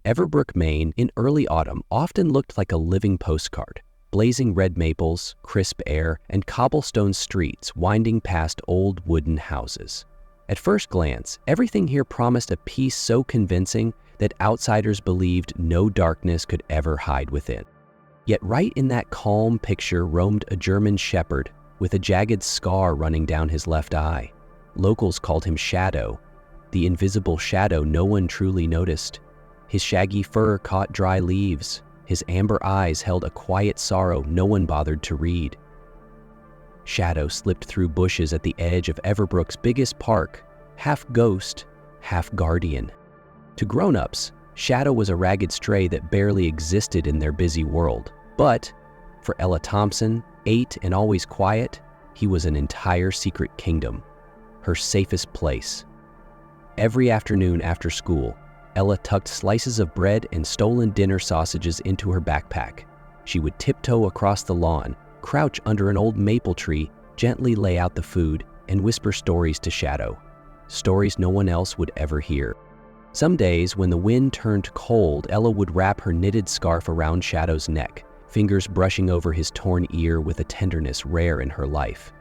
Everbrook, Maine, in early autumn often looked like a living postcard. Blazing red maples, crisp air, and cobblestone streets winding past old wooden houses. At first glance, everything here promised a peace so convincing that outsiders believed no darkness could ever hide within. Yet right in that calm picture roamed a German shepherd with a jagged scar running down his left eye. Locals called him Shadow, the invisible shadow no one truly noticed. His shaggy fur caught dry leaves. His amber eyes held a quiet sorrow no one bothered to read. Shadow slipped through bushes at the edge of Everbrook's biggest park, half ghost, half guardian. To grown-ups, Shadow was a ragged stray that barely existed in their busy world. But for Ella Thompson, 8 and always quiet, he was an entire secret kingdom, her safest place. Every afternoon after school, Ella tucked slices of bread and stolen dinner sausages into her backpack. She would tiptoe across the lawn, crouch under an old maple tree, gently lay out the food, and whisper stories to Shadow. Stories no one else would ever hear. Some days, when the wind turned cold, Ella would wrap her knitted scarf around Shadow's neck, fingers brushing over his torn ear with a tenderness rare in her life.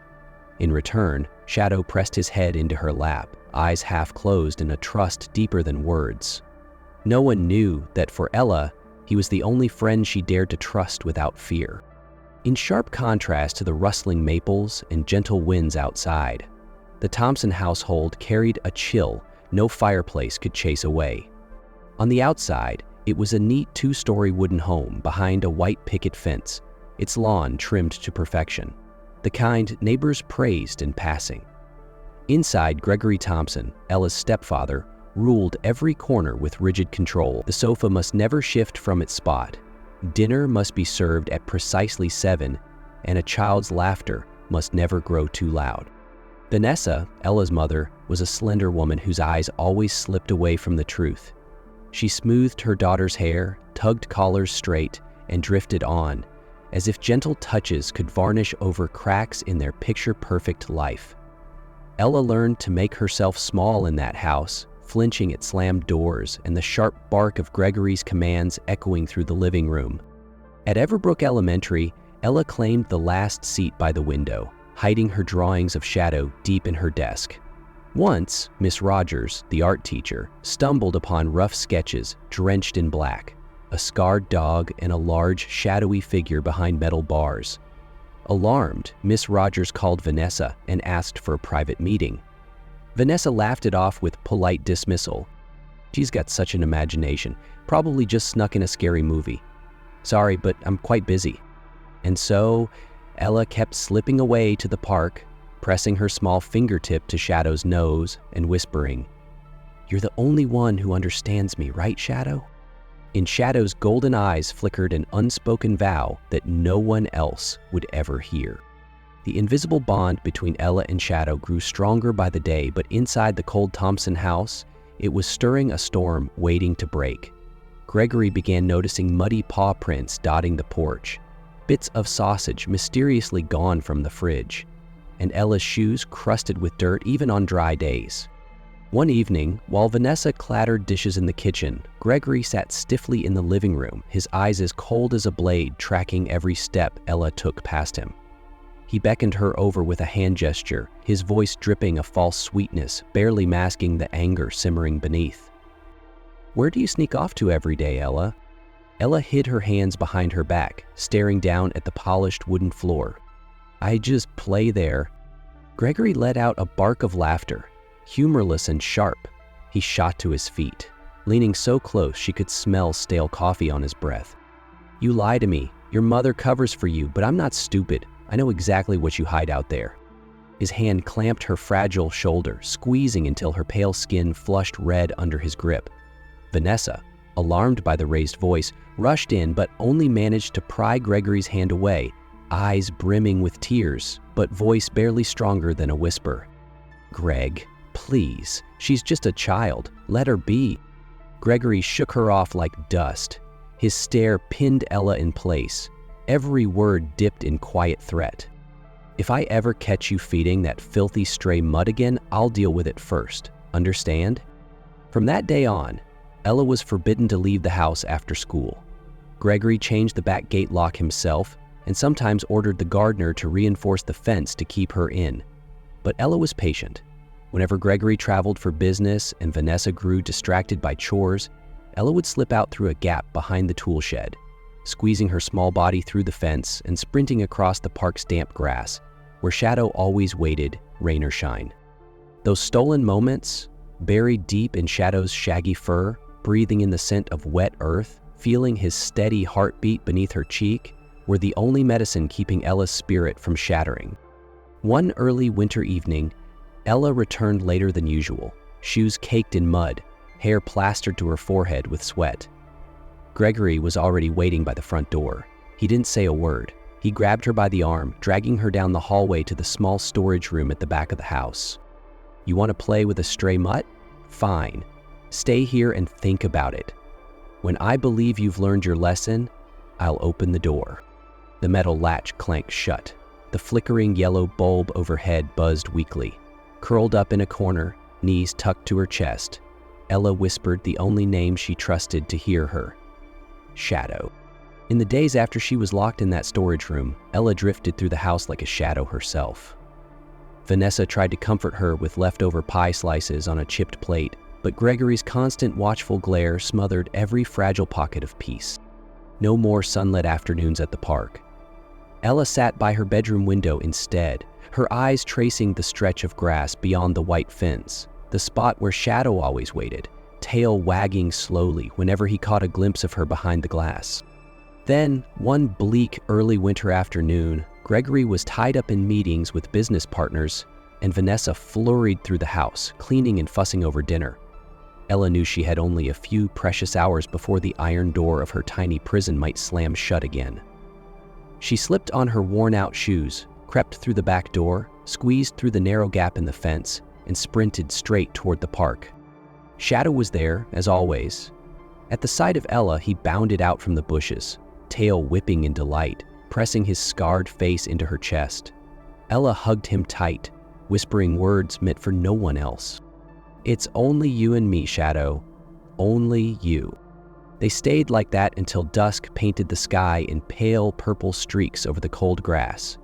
In return, Shadow pressed his head into her lap, eyes half closed in a trust deeper than words. No one knew that for Ella, he was the only friend she dared to trust without fear. In sharp contrast to the rustling maples and gentle winds outside, the Thompson household carried a chill no fireplace could chase away. On the outside, it was a neat 2-story wooden home behind a white picket fence, its lawn trimmed to perfection, the kind neighbors praised in passing. Inside, Gregory Thompson, Ella's stepfather, ruled every corner with rigid control. The sofa must never shift from its spot. Dinner must be served at precisely 7, and a child's laughter must never grow too loud. Vanessa, Ella's mother, was a slender woman whose eyes always slipped away from the truth. She smoothed her daughter's hair, tugged collars straight, and drifted on, as if gentle touches could varnish over cracks in their picture-perfect life. Ella learned to make herself small in that house, flinching at slammed doors and the sharp bark of Gregory's commands echoing through the living room. At Everbrook Elementary, Ella claimed the last seat by the window, hiding her drawings of Shadow deep in her desk. Once, Miss Rogers, the art teacher, stumbled upon rough sketches drenched in black, a scarred dog and a large, shadowy figure behind metal bars. Alarmed, Miss Rogers called Vanessa and asked for a private meeting. Vanessa laughed it off with polite dismissal. She's got such an imagination, probably just snuck in a scary movie. Sorry, but I'm quite busy. And so, Ella kept slipping away to the park, pressing her small fingertip to Shadow's nose and whispering, "You're the only one who understands me, right, Shadow?" In Shadow's golden eyes flickered an unspoken vow that no one else would ever hear. The invisible bond between Ella and Shadow grew stronger by the day, but inside the cold Thompson house, it was stirring a storm waiting to break. Gregory began noticing muddy paw prints dotting the porch, bits of sausage mysteriously gone from the fridge, and Ella's shoes crusted with dirt even on dry days. One evening, while Vanessa clattered dishes in the kitchen, Gregory sat stiffly in the living room, his eyes as cold as a blade tracking every step Ella took past him. He beckoned her over with a hand gesture, his voice dripping a false sweetness, barely masking the anger simmering beneath. "Where do you sneak off to every day, Ella?" Ella hid her hands behind her back, staring down at the polished wooden floor. "I just play there." Gregory let out a bark of laughter, humorless and sharp. He shot to his feet, leaning so close she could smell stale coffee on his breath. "You lie to me. Your mother covers for you, but I'm not stupid. I know exactly what you hide out there." His hand clamped her fragile shoulder, squeezing until her pale skin flushed red under his grip. Vanessa, alarmed by the raised voice, rushed in but only managed to pry Gregory's hand away, eyes brimming with tears, but voice barely stronger than a whisper. "Greg, please, she's just a child. Let her be." Gregory shook her off like dust. His stare pinned Ella in place, every word dipped in quiet threat. "If I ever catch you feeding that filthy stray mud again, I'll deal with it first. Understand?" From that day on, Ella was forbidden to leave the house after school. Gregory changed the back gate lock himself and sometimes ordered the gardener to reinforce the fence to keep her in. But Ella was patient. Whenever Gregory traveled for business and Vanessa grew distracted by chores, Ella would slip out through a gap behind the tool shed, squeezing her small body through the fence and sprinting across the park's damp grass, where Shadow always waited, rain or shine. Those stolen moments, buried deep in Shadow's shaggy fur, breathing in the scent of wet earth, feeling his steady heartbeat beneath her cheek, were the only medicine keeping Ella's spirit from shattering. One early winter evening, Ella returned later than usual, shoes caked in mud, hair plastered to her forehead with sweat. Gregory was already waiting by the front door. He didn't say a word. He grabbed her by the arm, dragging her down the hallway to the small storage room at the back of the house. "You want to play with a stray mutt? Fine. Stay here and think about it. When I believe you've learned your lesson, I'll open the door." The metal latch clanked shut. The flickering yellow bulb overhead buzzed weakly. Curled up in a corner, knees tucked to her chest, Ella whispered the only name she trusted to hear her: Shadow. In the days after she was locked in that storage room, Ella drifted through the house like a shadow herself. Vanessa tried to comfort her with leftover pie slices on a chipped plate, but Gregory's constant watchful glare smothered every fragile pocket of peace. No more sunlit afternoons at the park. Ella sat by her bedroom window instead, her eyes tracing the stretch of grass beyond the white fence, the spot where Shadow always waited, tail wagging slowly whenever he caught a glimpse of her behind the glass. Then, one bleak early winter afternoon, Gregory was tied up in meetings with business partners, and Vanessa flurried through the house, cleaning and fussing over dinner. Ella knew she had only a few precious hours before the iron door of her tiny prison might slam shut again. She slipped on her worn-out shoes, crept through the back door, squeezed through the narrow gap in the fence, and sprinted straight toward the park. Shadow was there, as always. At the sight of Ella, he bounded out from the bushes, tail whipping in delight, pressing his scarred face into her chest. Ella hugged him tight, whispering words meant for no one else. "It's only you and me, Shadow. Only you." They stayed like that until dusk painted the sky in pale purple streaks over the cold grass.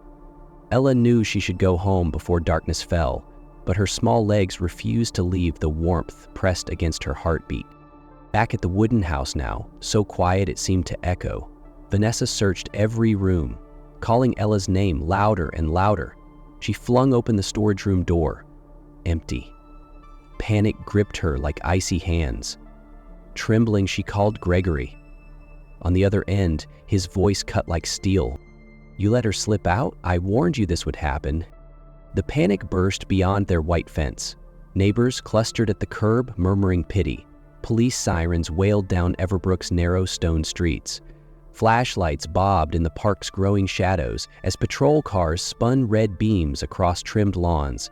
Ella knew she should go home before darkness fell, but her small legs refused to leave the warmth pressed against her heartbeat. Back at the wooden house now, so quiet it seemed to echo, Vanessa searched every room, calling Ella's name louder and louder. She flung open the storage room door. Empty. Panic gripped her like icy hands. Trembling, she called Gregory. On the other end, his voice cut like steel. "You let her slip out? I warned you this would happen." The panic burst beyond their white fence. Neighbors clustered at the curb, murmuring pity. Police sirens wailed down Everbrook's narrow stone streets. Flashlights bobbed in the park's growing shadows as patrol cars spun red beams across trimmed lawns.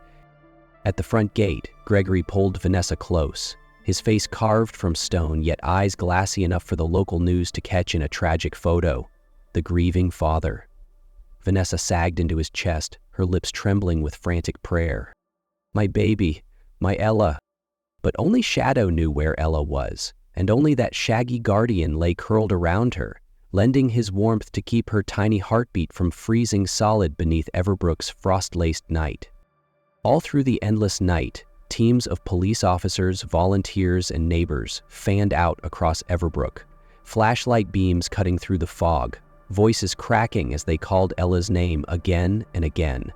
At the front gate, Gregory pulled Vanessa close, his face carved from stone, yet eyes glassy enough for the local news to catch in a tragic photo: the grieving father. Vanessa sagged into his chest, her lips trembling with frantic prayer. "My baby, my Ella." But only Shadow knew where Ella was, and only that shaggy guardian lay curled around her, lending his warmth to keep her tiny heartbeat from freezing solid beneath Everbrook's frost-laced night. All through the endless night, teams of police officers, volunteers, and neighbors fanned out across Everbrook, flashlight beams cutting through the fog, voices cracking as they called Ella's name again and again.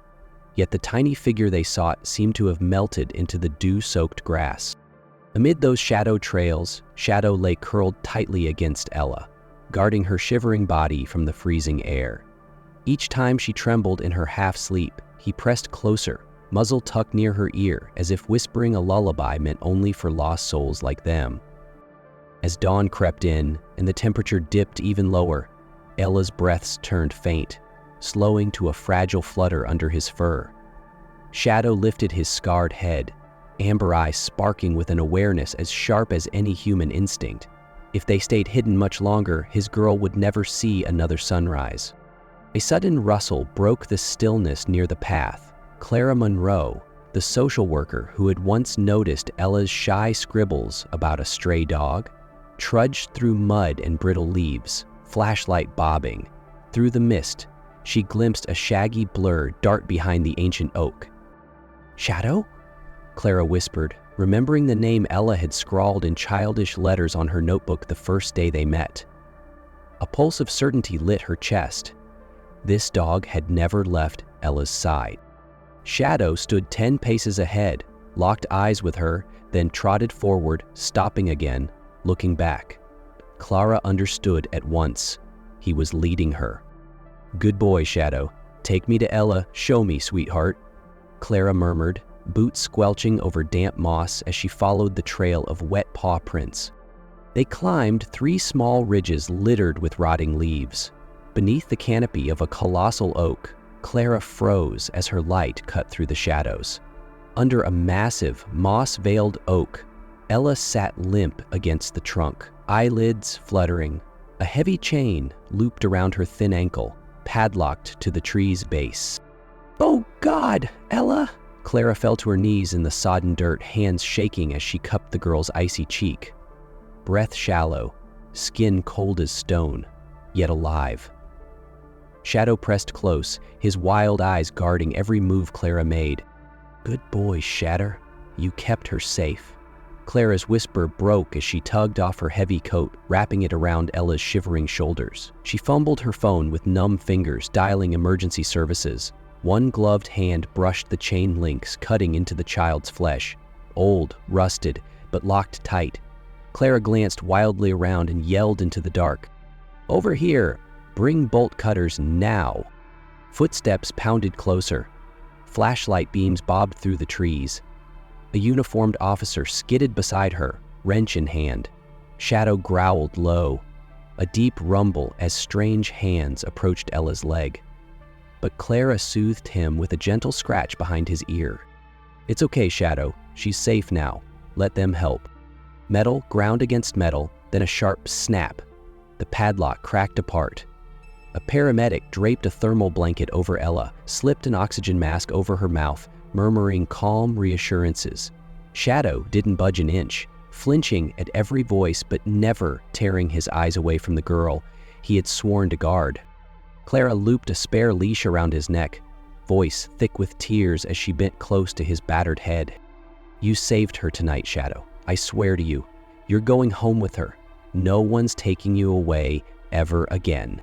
Yet the tiny figure they sought seemed to have melted into the dew-soaked grass. Amid those shadow trails, Shadow lay curled tightly against Ella, guarding her shivering body from the freezing air. Each time she trembled in her half-sleep, he pressed closer, muzzle tucked near her ear, as if whispering a lullaby meant only for lost souls like them. As dawn crept in and the temperature dipped even lower, Ella's breaths turned faint, slowing to a fragile flutter under his fur. Shadow lifted his scarred head, amber eyes sparking with an awareness as sharp as any human instinct. If they stayed hidden much longer, his girl would never see another sunrise. A sudden rustle broke the stillness near the path. Clara Monroe, the social worker who had once noticed Ella's shy scribbles about a stray dog, trudged through mud and brittle leaves, flashlight bobbing. Through the mist, she glimpsed a shaggy blur dart behind the ancient oak. "Shadow?" Clara whispered, remembering the name Ella had scrawled in childish letters on her notebook the first day they met. A pulse of certainty lit her chest. This dog had never left Ella's side. Shadow stood 10 paces ahead, locked eyes with her, then trotted forward, stopping again, looking back. Clara understood at once. He was leading her. "Good boy, Shadow. Take me to Ella. Show me, sweetheart," Clara murmured, boots squelching over damp moss as she followed the trail of wet paw prints. They climbed 3 small ridges littered with rotting leaves. Beneath the canopy of a colossal oak, Clara froze as her light cut through the shadows. Under a massive, moss-veiled oak, Ella sat limp against the trunk, eyelids fluttering. A heavy chain looped around her thin ankle, padlocked to the tree's base. "Oh God, Ella!" Clara fell to her knees in the sodden dirt, hands shaking as she cupped the girl's icy cheek. Breath shallow, skin cold as stone, yet alive. Shadow pressed close, his wild eyes guarding every move Clara made. "Good boy, Shatter. You kept her safe." Clara's whisper broke as she tugged off her heavy coat, wrapping it around Ella's shivering shoulders. She fumbled her phone with numb fingers, dialing emergency services. One gloved hand brushed the chain links, cutting into the child's flesh. Old, rusted, but locked tight. Clara glanced wildly around and yelled into the dark. "Over here! Bring bolt cutters now!" Footsteps pounded closer. Flashlight beams bobbed through the trees. A uniformed officer skidded beside her, wrench in hand. Shadow growled low, a deep rumble as strange hands approached Ella's leg. But Clara soothed him with a gentle scratch behind his ear. "It's okay, Shadow. She's safe now. Let them help." Metal ground against metal, then a sharp snap. The padlock cracked apart. A paramedic draped a thermal blanket over Ella, slipped an oxygen mask over her mouth, murmuring calm reassurances. Shadow didn't budge an inch, flinching at every voice but never tearing his eyes away from the girl he had sworn to guard. Clara looped a spare leash around his neck, voice thick with tears as she bent close to his battered head. "You saved her tonight, Shadow. I swear to you. You're going home with her. No one's taking you away ever again."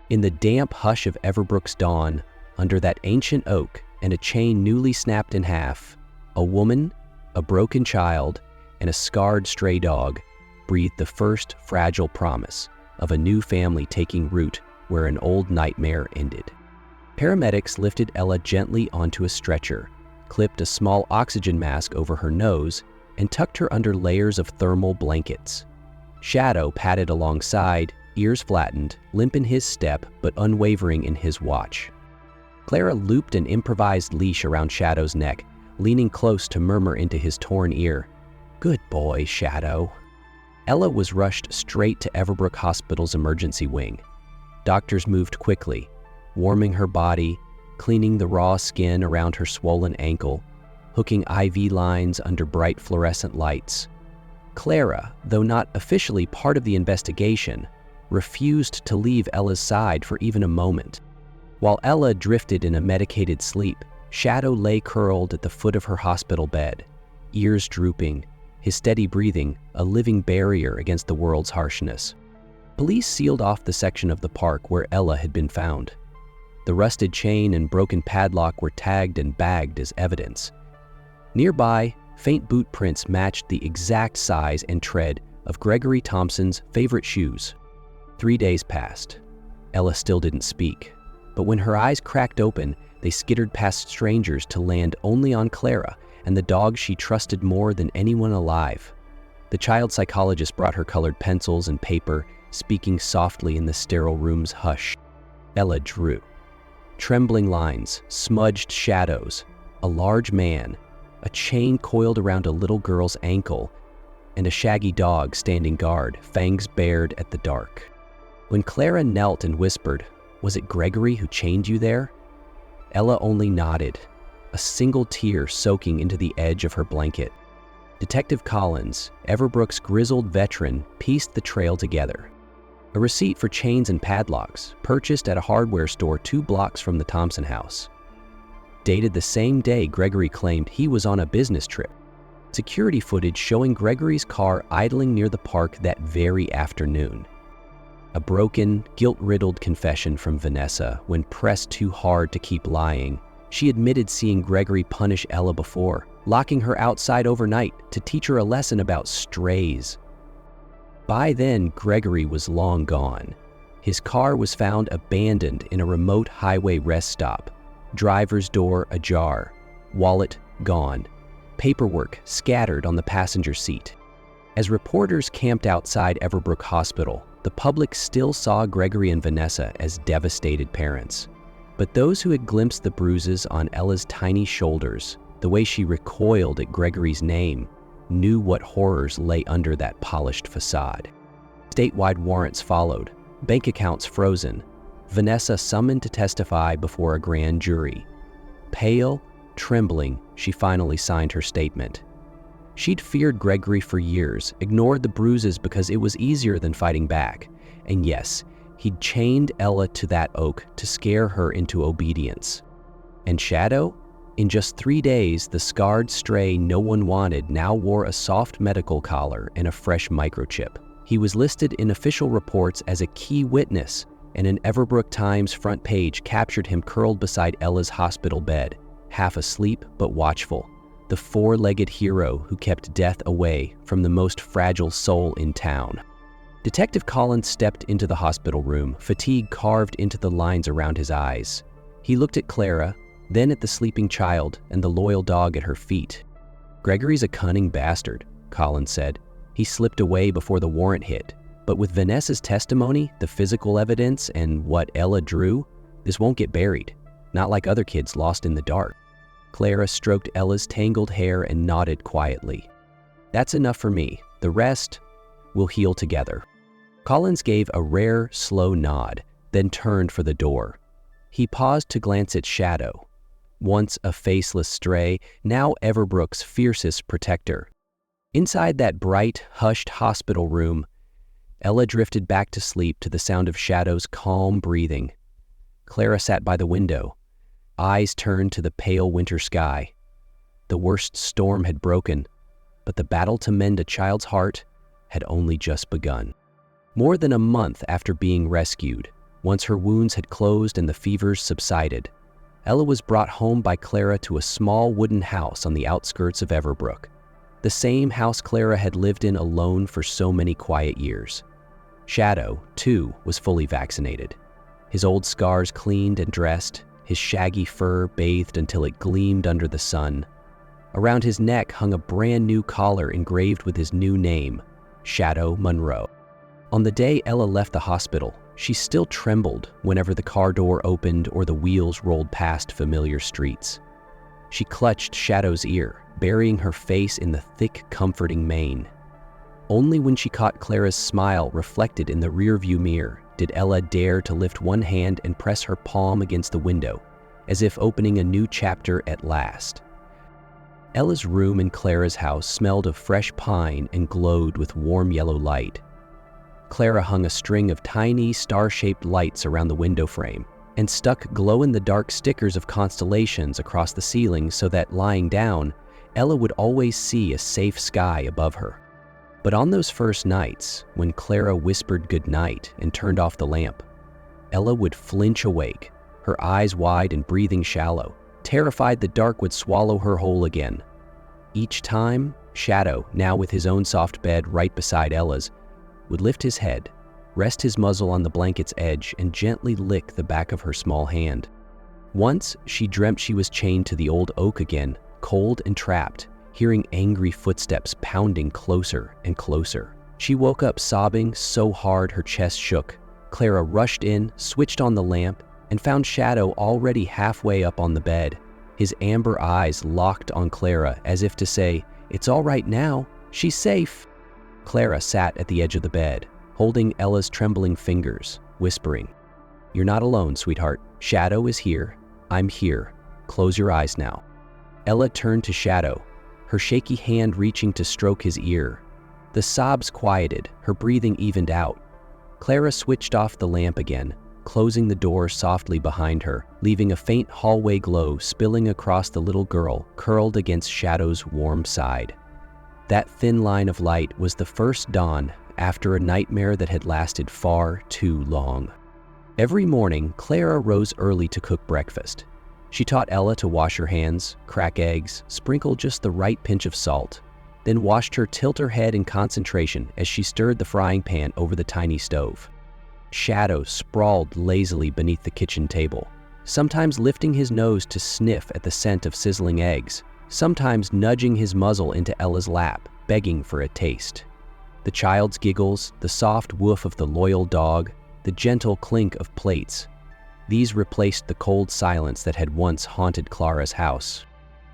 In the damp hush of Everbrook's dawn, under that ancient oak and a chain newly snapped in half, a woman, a broken child, and a scarred stray dog breathed the first fragile promise of a new family taking root where an old nightmare ended. Paramedics lifted Ella gently onto a stretcher, clipped a small oxygen mask over her nose, and tucked her under layers of thermal blankets. Shadow padded alongside, ears flattened, limp in his step but unwavering in his watch. Clara looped an improvised leash around Shadow's neck, leaning close to murmur into his torn ear, "Good boy, Shadow." Ella was rushed straight to Everbrook Hospital's emergency wing. Doctors moved quickly, warming her body, cleaning the raw skin around her swollen ankle, hooking IV lines under bright fluorescent lights. Clara, though not officially part of the investigation, refused to leave Ella's side for even a moment. While Ella drifted in a medicated sleep, Shadow lay curled at the foot of her hospital bed, ears drooping, his steady breathing a living barrier against the world's harshness. Police sealed off the section of the park where Ella had been found. The rusted chain and broken padlock were tagged and bagged as evidence. Nearby, faint boot prints matched the exact size and tread of Gregory Thompson's favorite shoes. 3 days passed. Ella still didn't speak, but when her eyes cracked open, they skittered past strangers to land only on Clara and the dog she trusted more than anyone alive. The child psychologist brought her colored pencils and paper, speaking softly in the sterile room's hush. Ella drew. Trembling lines, smudged shadows, a large man, a chain coiled around a little girl's ankle, and a shaggy dog standing guard, fangs bared at the dark. When Clara knelt and whispered, "Was it Gregory who chained you there?" Ella only nodded, a single tear soaking into the edge of her blanket. Detective Collins, Everbrook's grizzled veteran, pieced the trail together. A receipt for chains and padlocks, purchased at a hardware store 2 blocks from the Thompson house. Dated the same day Gregory claimed he was on a business trip. Security footage showing Gregory's car idling near the park that very afternoon. A broken, guilt-riddled confession from Vanessa when pressed too hard to keep lying. She admitted seeing Gregory punish Ella before, locking her outside overnight to teach her a lesson about strays. By then, Gregory was long gone. His car was found abandoned in a remote highway rest stop, driver's door ajar, wallet gone, paperwork scattered on the passenger seat. As reporters camped outside Everbrook Hospital, the public still saw Gregory and Vanessa as devastated parents. But those who had glimpsed the bruises on Ella's tiny shoulders, the way she recoiled at Gregory's name, knew what horrors lay under that polished facade. Statewide warrants followed, bank accounts frozen, Vanessa summoned to testify before a grand jury. Pale, trembling, she finally signed her statement. She'd feared Gregory for years, ignored the bruises because it was easier than fighting back. And yes, he'd chained Ella to that oak to scare her into obedience. And Shadow? In just 3 days, the scarred stray no one wanted now wore a soft medical collar and a fresh microchip. He was listed in official reports as a key witness, and an Everbrook Times front page captured him curled beside Ella's hospital bed, half asleep but watchful, the 4-legged hero who kept death away from the most fragile soul in town. Detective Collins stepped into the hospital room, fatigue carved into the lines around his eyes. He looked at Clara, then at the sleeping child and the loyal dog at her feet. "Gregory's a cunning bastard," Collins said. "He slipped away before the warrant hit. But with Vanessa's testimony, the physical evidence, and what Ella drew, this won't get buried. Not like other kids lost in the dark." Clara stroked Ella's tangled hair and nodded quietly. "That's enough for me. The rest, we'll heal together." Collins gave a rare, slow nod, then turned for the door. He paused to glance at Shadow. Once a faceless stray, now Everbrook's fiercest protector. Inside that bright, hushed hospital room, Ella drifted back to sleep to the sound of Shadow's calm breathing. Clara sat by the window, eyes turned to the pale winter sky. The worst storm had broken, but the battle to mend a child's heart had only just begun. More than a month after being rescued, once her wounds had closed and the fevers subsided, Ella was brought home by Clara to a small wooden house on the outskirts of Everbrook, the same house Clara had lived in alone for so many quiet years. Shadow, too, was fully vaccinated. His old scars cleaned and dressed, his shaggy fur bathed until it gleamed under the sun. Around his neck hung a brand new collar engraved with his new name, Shadow Monroe. On the day Ella left the hospital, she still trembled whenever the car door opened or the wheels rolled past familiar streets. She clutched Shadow's ear, burying her face in the thick, comforting mane. Only when she caught Clara's smile reflected in the rearview mirror did Ella dare to lift one hand and press her palm against the window, as if opening a new chapter at last. Ella's room in Clara's house smelled of fresh pine and glowed with warm yellow light. Clara hung a string of tiny, star-shaped lights around the window frame and stuck glow-in-the-dark stickers of constellations across the ceiling so that, lying down, Ella would always see a safe sky above her. But on those first nights, when Clara whispered goodnight and turned off the lamp, Ella would flinch awake, her eyes wide and breathing shallow, terrified the dark would swallow her whole again. Each time, Shadow, now with his own soft bed right beside Ella's, would lift his head, rest his muzzle on the blanket's edge, and gently lick the back of her small hand. Once, she dreamt she was chained to the old oak again, cold and trapped, hearing angry footsteps pounding closer and closer. She woke up sobbing so hard her chest shook. Clara rushed in, switched on the lamp, and found Shadow already halfway up on the bed, his amber eyes locked on Clara as if to say, "It's all right now, she's safe." Clara sat at the edge of the bed, holding Ella's trembling fingers, whispering, "You're not alone, sweetheart. Shadow is here. I'm here. Close your eyes now." Ella turned to Shadow, her shaky hand reaching to stroke his ear. The sobs quieted, her breathing evened out. Clara switched off the lamp again, closing the door softly behind her, leaving a faint hallway glow spilling across the little girl curled against Shadow's warm side. That thin line of light was the first dawn after a nightmare that had lasted far too long. Every morning, Clara rose early to cook breakfast. She taught Ella to wash her hands, crack eggs, sprinkle just the right pinch of salt, then watched her tilt her head in concentration as she stirred the frying pan over the tiny stove. Shadow sprawled lazily beneath the kitchen table, sometimes lifting his nose to sniff at the scent of sizzling eggs, sometimes nudging his muzzle into Ella's lap, begging for a taste. The child's giggles, the soft woof of the loyal dog, the gentle clink of plates, these replaced the cold silence that had once haunted Clara's house.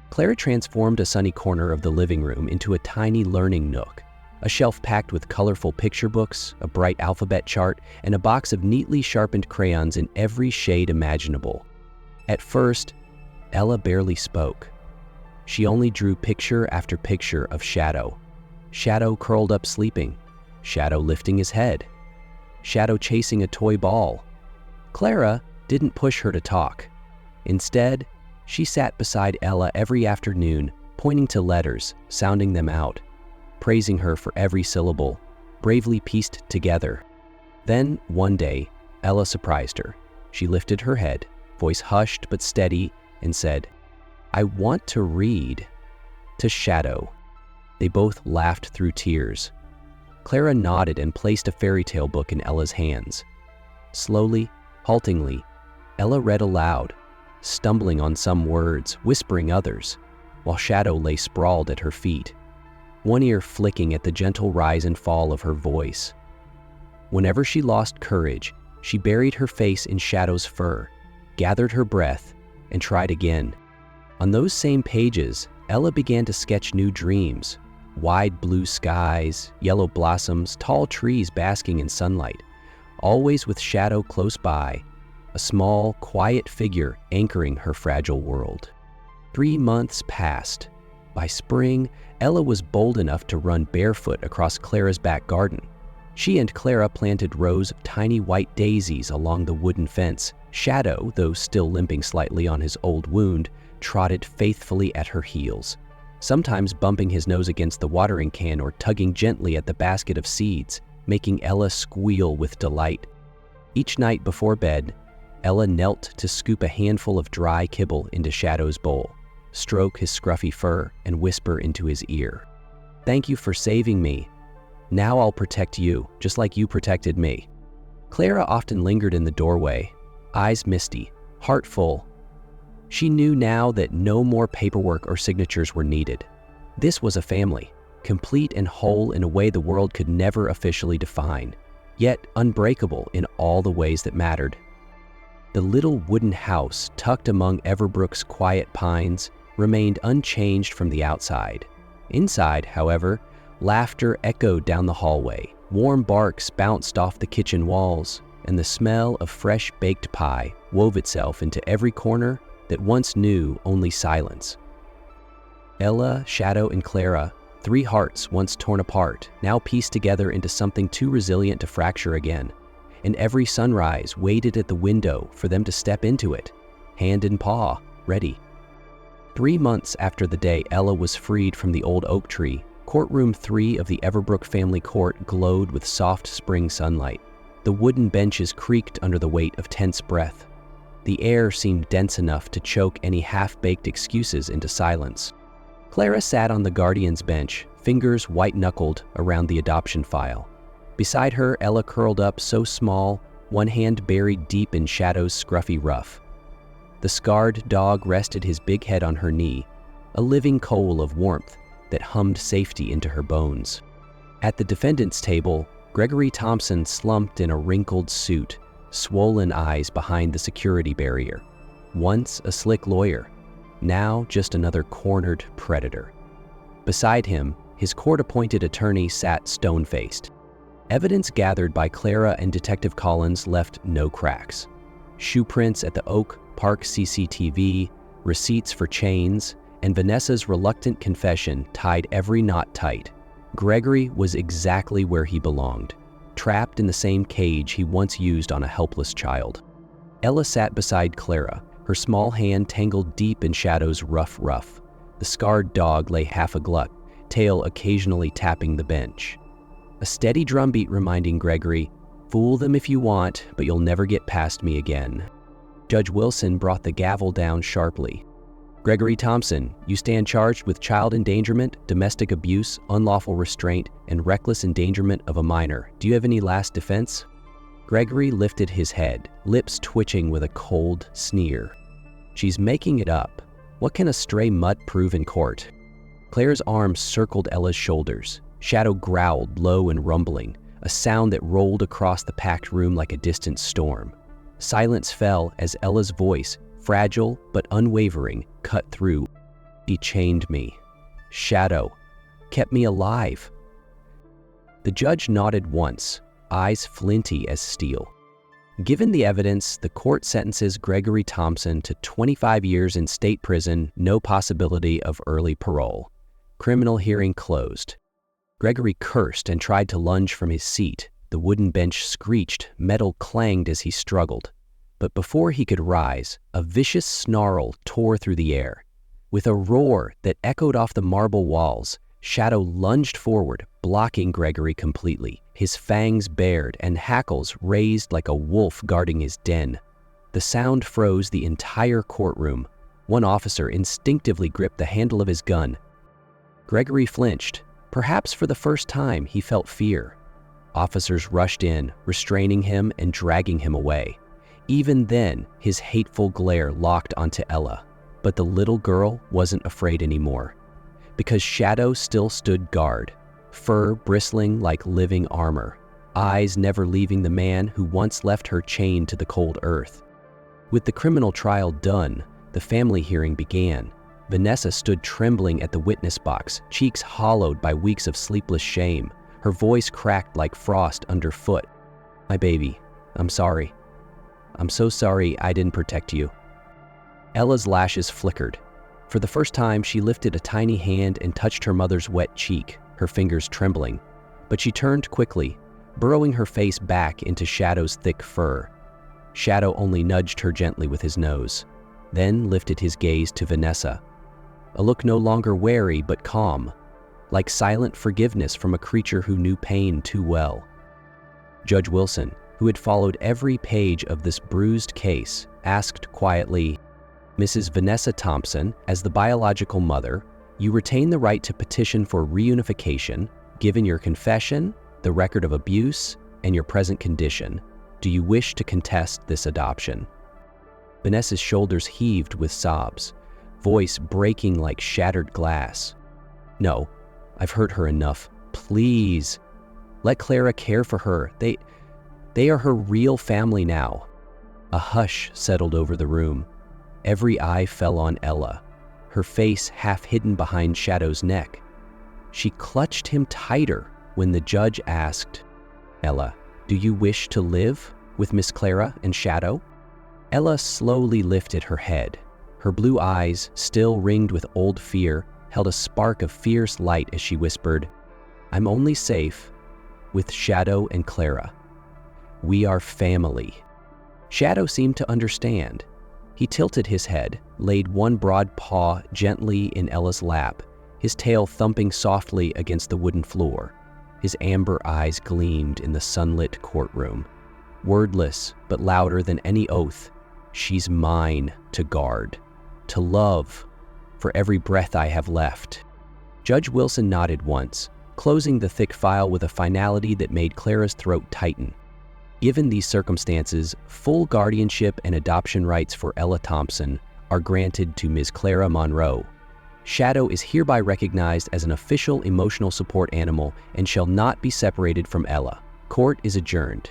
Clara transformed a sunny corner of the living room into a tiny learning nook, a shelf packed with colorful picture books, a bright alphabet chart, and a box of neatly sharpened crayons in every shade imaginable. At first, Ella barely spoke. She only drew picture after picture of Shadow. Shadow curled up sleeping, Shadow lifting his head, Shadow chasing a toy ball. Clara didn't push her to talk. Instead, she sat beside Ella every afternoon, pointing to letters, sounding them out, praising her for every syllable, bravely pieced together. Then, one day, Ella surprised her. She lifted her head, voice hushed but steady, and said, "I want to read." To Shadow. They both laughed through tears. Clara nodded and placed a fairy tale book in Ella's hands. Slowly, haltingly, Ella read aloud, stumbling on some words, whispering others, while Shadow lay sprawled at her feet, one ear flicking at the gentle rise and fall of her voice. Whenever she lost courage, she buried her face in Shadow's fur, gathered her breath, and tried again. On those same pages, Ella began to sketch new dreams: wide blue skies, yellow blossoms, tall trees basking in sunlight, always with Shadow close by, a small, quiet figure anchoring her fragile world. 3 months passed. By spring, Ella was bold enough to run barefoot across Clara's back garden. She and Clara planted rows of tiny white daisies along the wooden fence. Shadow, though still limping slightly on his old wound, trotted faithfully at her heels, sometimes bumping his nose against the watering can or tugging gently at the basket of seeds, making Ella squeal with delight. Each night before bed, Ella knelt to scoop a handful of dry kibble into Shadow's bowl, stroke his scruffy fur, and whisper into his ear, "Thank you for saving me. Now I'll protect you, just like you protected me." Clara often lingered in the doorway, eyes misty, heart full. She knew now that no more paperwork or signatures were needed. This was a family, complete and whole in a way the world could never officially define, yet unbreakable in all the ways that mattered. The little wooden house, tucked among Everbrook's quiet pines, remained unchanged from the outside. Inside, however, laughter echoed down the hallway, warm barks bounced off the kitchen walls, and the smell of fresh baked pie wove itself into every corner that once knew only silence. Ella, Shadow, and Clara, 3 hearts once torn apart, now pieced together into something too resilient to fracture again. And every sunrise waited at the window for them to step into it, hand in paw, ready. 3 months after the day Ella was freed from the old oak tree, courtroom 3 of the Everbrook family court glowed with soft spring sunlight. The wooden benches creaked under the weight of tense breath. The air seemed dense enough to choke any half-baked excuses into silence. Clara sat on the guardian's bench, fingers white-knuckled around the adoption file. Beside her, Ella curled up so small, one hand buried deep in Shadow's scruffy ruff. The scarred dog rested his big head on her knee, a living coal of warmth that hummed safety into her bones. At the defendant's table, Gregory Thompson slumped in a wrinkled suit, swollen eyes behind the security barrier. Once a slick lawyer, now just another cornered predator. Beside him, his court-appointed attorney sat stone-faced. Evidence gathered by Clara and Detective Collins left no cracks. Shoe prints at the Oak Park CCTV, receipts for chains, and Vanessa's reluctant confession tied every knot tight. Gregory was exactly where he belonged, trapped in the same cage he once used on a helpless child. Ella sat beside Clara, her small hand tangled deep in Shadow's rough ruff. The scarred dog lay half a gluck, tail occasionally tapping the bench. A steady drumbeat reminding Gregory, "Fool them if you want, but you'll never get past me again." Judge Wilson brought the gavel down sharply. "Gregory Thompson, you stand charged with child endangerment, domestic abuse, unlawful restraint, and reckless endangerment of a minor. Do you have any last defense?" Gregory lifted his head, lips twitching with a cold sneer. "She's making it up. What can a stray mutt prove in court?" Claire's arms circled Ella's shoulders. Shadow growled, low and rumbling, a sound that rolled across the packed room like a distant storm. Silence fell as Ella's voice, fragile but unwavering, cut through. "He chained me. Shadow. Kept me alive." The judge nodded once, eyes flinty as steel. Given the evidence, the court sentences Gregory Thompson to 25 years in state prison, no possibility of early parole. Criminal hearing closed. Gregory cursed and tried to lunge from his seat. The wooden bench screeched, metal clanged as he struggled. But before he could rise, a vicious snarl tore through the air. With a roar that echoed off the marble walls, Shadow lunged forward, blocking Gregory completely, his fangs bared and hackles raised like a wolf guarding his den. The sound froze the entire courtroom. One officer instinctively gripped the handle of his gun. Gregory flinched. Perhaps for the first time, he felt fear. Officers rushed in, restraining him and dragging him away. Even then, his hateful glare locked onto Ella. But the little girl wasn't afraid anymore. Because Shadow still stood guard, fur bristling like living armor, eyes never leaving the man who once left her chained to the cold earth. With the criminal trial done, the family hearing began. Vanessa stood trembling at the witness box, cheeks hollowed by weeks of sleepless shame. Her voice cracked like frost underfoot. "My baby, I'm sorry. I'm so sorry I didn't protect you." Ella's lashes flickered. For the first time, she lifted a tiny hand and touched her mother's wet cheek, her fingers trembling. But she turned quickly, burrowing her face back into Shadow's thick fur. Shadow only nudged her gently with his nose, then lifted his gaze to Vanessa. A look no longer wary but calm, like silent forgiveness from a creature who knew pain too well. Judge Wilson, who had followed every page of this bruised case, asked quietly, "Mrs. Vanessa Thompson, as the biological mother, you retain the right to petition for reunification, given your confession, the record of abuse, and your present condition. Do you wish to contest this adoption?" Vanessa's shoulders heaved with sobs, voice breaking like shattered glass. "No, I've hurt her enough. Please, let Clara care for her. They are her real family now." A hush settled over the room. Every eye fell on Ella, her face half hidden behind Shadow's neck. She clutched him tighter when the judge asked, "Ella, do you wish to live with Miss Clara and Shadow?" Ella slowly lifted her head. Her blue eyes, still ringed with old fear, held a spark of fierce light as she whispered, "I'm only safe with Shadow and Clara. We are family." Shadow seemed to understand. He tilted his head, laid one broad paw gently in Ella's lap, his tail thumping softly against the wooden floor. His amber eyes gleamed in the sunlit courtroom. Wordless, but louder than any oath, "She's mine to guard, to love, for every breath I have left." Judge Wilson nodded once, closing the thick file with a finality that made Clara's throat tighten. Given these circumstances, full guardianship and adoption rights for Ella Thompson are granted to Ms. Clara Monroe. Shadow is hereby recognized as an official emotional support animal and shall not be separated from Ella. Court is adjourned.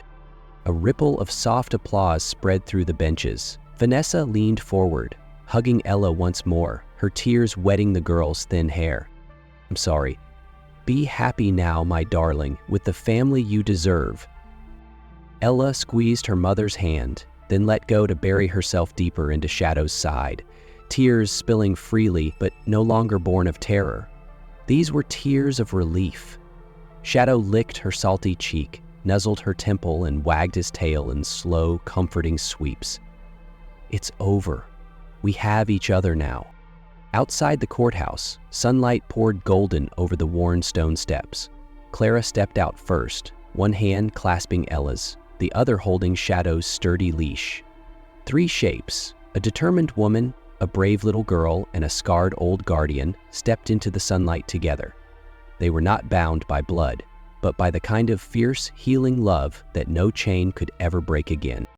A ripple of soft applause spread through the benches. Vanessa leaned forward, hugging Ella once more, her tears wetting the girl's thin hair. "I'm sorry. Be happy now, my darling, with the family you deserve." Ella squeezed her mother's hand, then let go to bury herself deeper into Shadow's side. tears spilling freely but no longer born of terror. These were tears of relief. Shadow licked her salty cheek, nuzzled her temple, and wagged his tail in slow, comforting sweeps. It's over. We have each other now. Outside the courthouse, sunlight poured golden over the worn stone steps. Clara stepped out first, one hand clasping Ella's, the other holding Shadow's sturdy leash. Three shapes, a determined woman, a brave little girl, and a scarred old guardian, stepped into the sunlight together. They were not bound by blood, but by the kind of fierce, healing love that no chain could ever break again.